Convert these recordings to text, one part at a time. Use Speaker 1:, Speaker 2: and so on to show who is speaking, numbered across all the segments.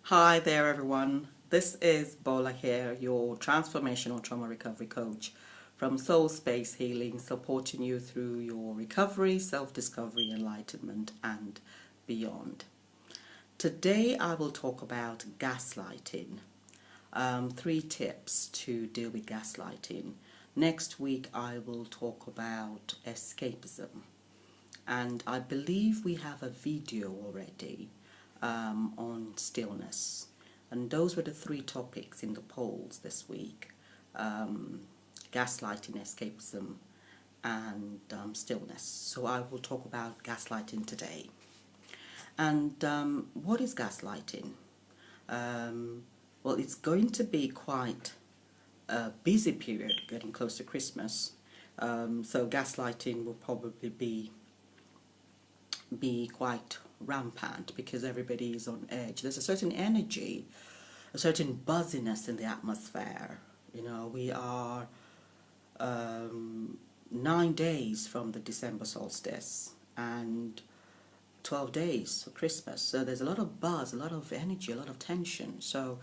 Speaker 1: Hi there everyone, this is Bola here, your transformational trauma recovery coach from Soul Space Healing, supporting you through your recovery, self-discovery, enlightenment and beyond. Today I will talk about gaslighting, 3 tips to deal with gaslighting. Next week I will talk about escapism, and I believe we have a video already on stillness, and those were the 3 topics in the polls this week: gaslighting, escapism and stillness. So I will talk about gaslighting today. And what is gaslighting? Well, it's going to be quite a busy period getting close to Christmas, so gaslighting will probably be quite rampant because everybody is on edge. There's a certain energy, a certain buzziness in the atmosphere. You know, we are 9 days from the December solstice and 12 days for Christmas. So there's a lot of buzz, a lot of energy, a lot of tension. So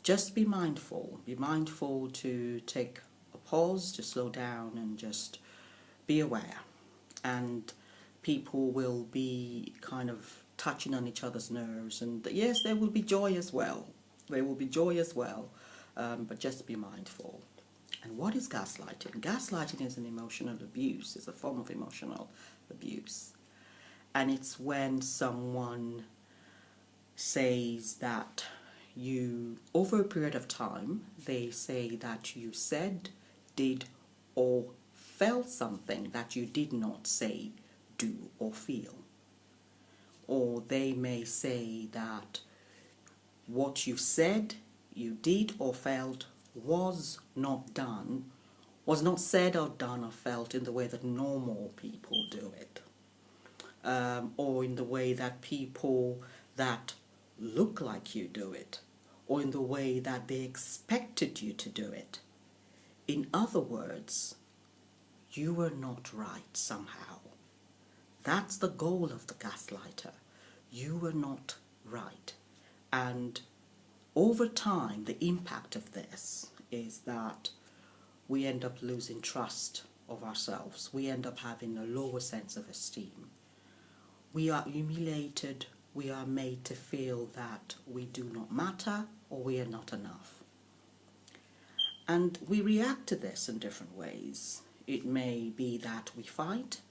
Speaker 1: just be mindful. Be mindful to take a pause, to slow down and just be aware. And people will be kind of touching on each other's nerves, and yes, there will be joy as well. There will be joy as well, but just be mindful. And what is gaslighting? Gaslighting is an emotional abuse. It's a form of emotional abuse, and it's when someone says that you, over a period of time, they say that you said, did, or felt something that you did not say, do or feel. Or they may say that what you said, you did or felt was not done, was not said or done or felt in the way that normal people do it, or in the way that people that look like you do it, or in the way that they expected you to do it. In other words, you were not right somehow. That's the goal of the gaslighter. You were not right. And over time, the impact of this is that we end up losing trust of ourselves. We end up having a lower sense of esteem. We are humiliated. We are made to feel that we do not matter or we are not enough. And we react to this in different ways. It may be that we fight.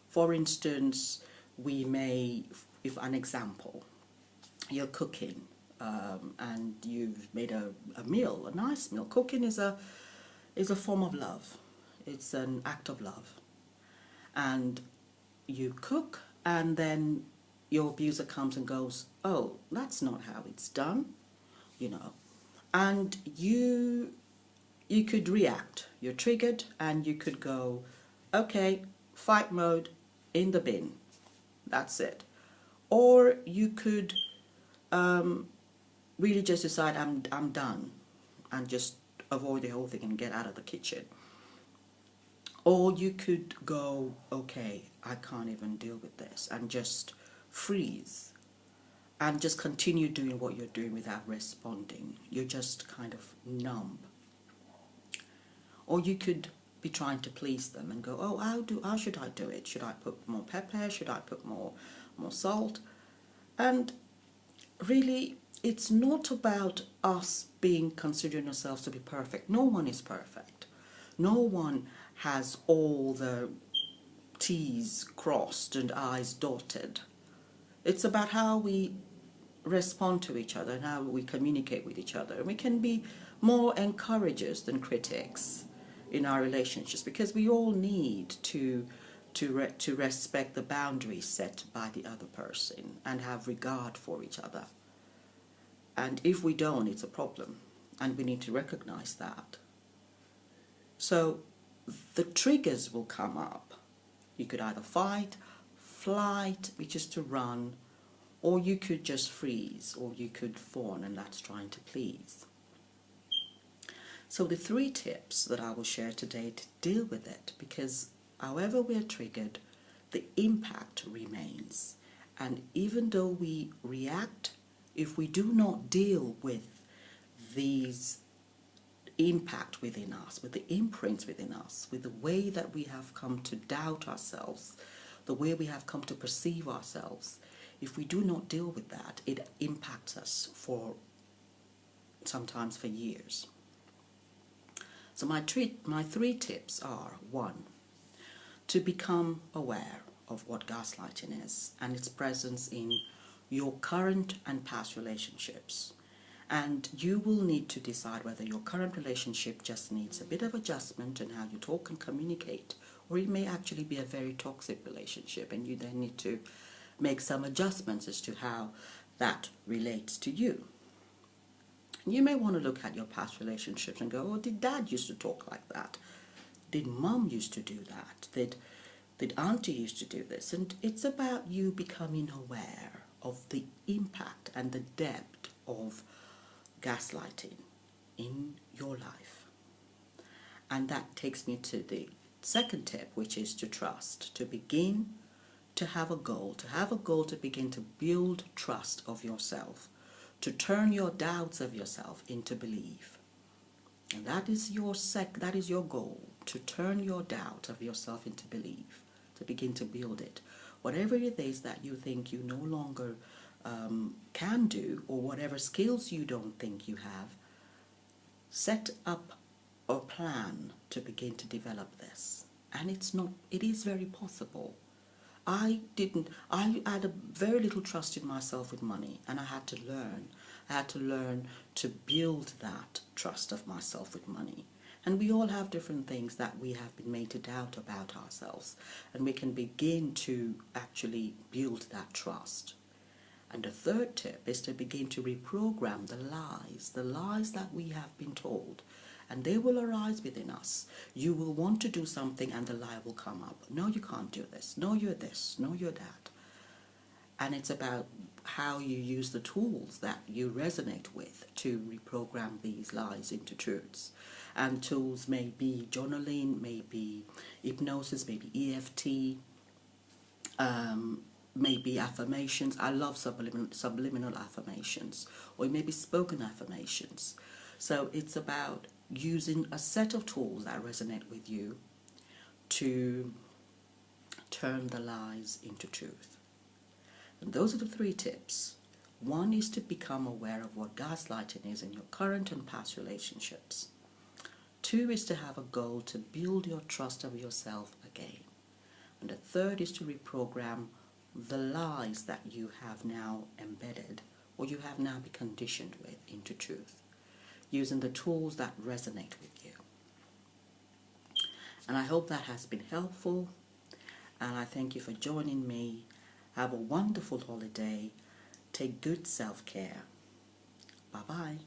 Speaker 1: For instance, we may, if an example, you're cooking and you've made a meal, a nice meal. Cooking is a form of love. It's an act of love. And you cook, and then your abuser comes and goes, oh, that's not how it's done, you know. And you could react. You're triggered, and you could go, okay, fight mode, in the bin. That's it. Or you could really just decide I'm done and just avoid the whole thing and get out of the kitchen. Or you could go, okay, I can't even deal with this, and just freeze and just continue doing what you're doing without responding. You're just kind of numb. Or you could be trying to please them and go, oh, how should I do it? Should I put more pepper? Should I put more salt? And really, it's not about us considering ourselves to be perfect. No one is perfect. No one has all the T's crossed and I's dotted. It's about how we respond to each other and how we communicate with each other. And we can be more encouragers than critics in our relationships, because we all need to respect the boundaries set by the other person and have regard for each other. And if we don't, it's a problem, and we need to recognize that. So the triggers will come up. You could either fight, flight, which is to run, or you could just freeze, or you could fawn, and that's trying to please. So the 3 tips that I will share today to deal with it, because however we are triggered, the impact remains. And even though we react if we do not deal with these impact within us, with the imprints within us, with the way that we have come to doubt ourselves, the way we have come to perceive ourselves, if we do not deal with that, it impacts us for sometimes for years. So my three tips are: 1, to become aware of what gaslighting is and its presence in your current and past relationships. And you will need to decide whether your current relationship just needs a bit of adjustment in how you talk and communicate, or it may actually be a very toxic relationship and you then need to make some adjustments as to how that relates to you. You may want to look at your past relationships and go, oh, did dad used to talk like that? Did mum used to do that? Did auntie used to do this? And it's about you becoming aware of the impact and the depth of gaslighting in your life. And that takes me to the second tip, which is to trust, to begin to have a goal, to begin to build trust of yourself, to turn your doubts of yourself into belief. And that is your goal, to turn your doubt of yourself into belief, to begin to build it. Whatever it is that you think you no longer can do, or whatever skills you don't think you have, set up a plan to begin to develop this. And it is very possible. I had a very little trust in myself with money, and I had to learn to build that trust of myself with money. And we all have different things that we have been made to doubt about ourselves, and we can begin to actually build that trust. And the third tip is to begin to reprogram the lies that we have been told. And they will arise within us. You will want to do something and the lie will come up. No, you can't do this. No, you're this. No, you're that. And it's about how you use the tools that you resonate with to reprogram these lies into truths. And tools may be journaling, maybe hypnosis, maybe EFT, maybe affirmations. I love subliminal affirmations, or maybe spoken affirmations. So it's about using a set of tools that resonate with you to turn the lies into truth. And those are the three tips. 1 is to become aware of what gaslighting is in your current and past relationships. 2 is to have a goal to build your trust of yourself again. And the third is to reprogram the lies that you have now embedded, or you have now been conditioned with, into truth, using the tools that resonate with you. And I hope that has been helpful, and I thank you for joining me. Have a wonderful holiday. Take good self-care. Bye-bye.